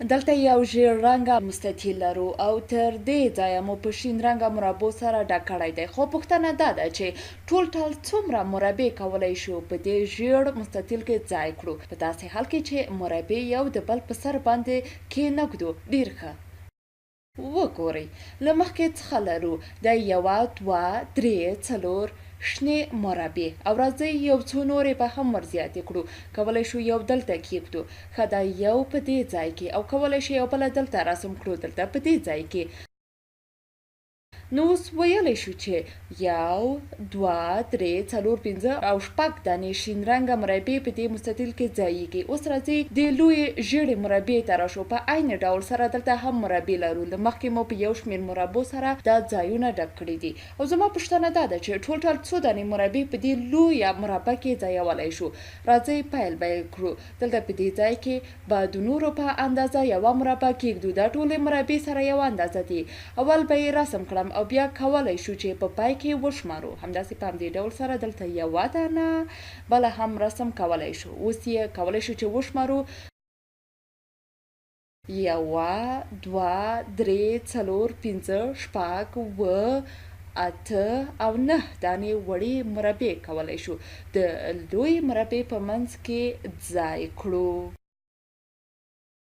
دلته یو ژیړ رنګه مستطیل لرو او تر دې ځایه مو په شین رنګه مربعو سره ډک کړی دی. خو پوښتنه دا ده چې ټول څومره مربع کولی شو په دې ژیړ مستطیل کې ځای کړو، په داسې حال کې چې مربع یو د بل په سر باندې کېنږدو. ډېر ښه، وګورئ له مخکې څخه لرو د 1 2 3 4 شنې مربع او راځئ یو څو نورې به هم ورزیاتې کړو. کولی شو یو دلته کېږدو، ښه دا یو په دې ځای کې، او کولی شو یو بله دلته رسم کړو، دلته په دې ځای کې. نو اوس ویلی شو چې 1 2 3 4 5 او 6 دانې شین رنګه مربع په دې مستطیل کې ځایږي. اوس راځئ د لویې ژیړې مربع ته راشو. په عین ډول سره دلته هم مربع لرو. له مخکې مو په یو شمېر مربعو سره دا ځایونه ډک کړي دي. او زما پوښتنه دا ده چې ټول څو دانې مربع په دې لویه مربع کې ځایولی شو. راځئ پیل به یې کړو. دلته په دې ځای کې به د نورو په اندازه یوه مربع کېږدو. دا ټولې مربع سره یوه اندازه دي. اول به یې رسم کړم او بیا کولی شو چې په پای کې وشمارو. همداسې په همدې ډول سره دلته یوه دانه بله هم رسم کولی شو. اوس یې کولی شو چې وشمارو. 1 2 3 4 5 6 7 8 او 9 دانې وړې مربع کولی شو د لوی مربع په منځ کې ځای کړو.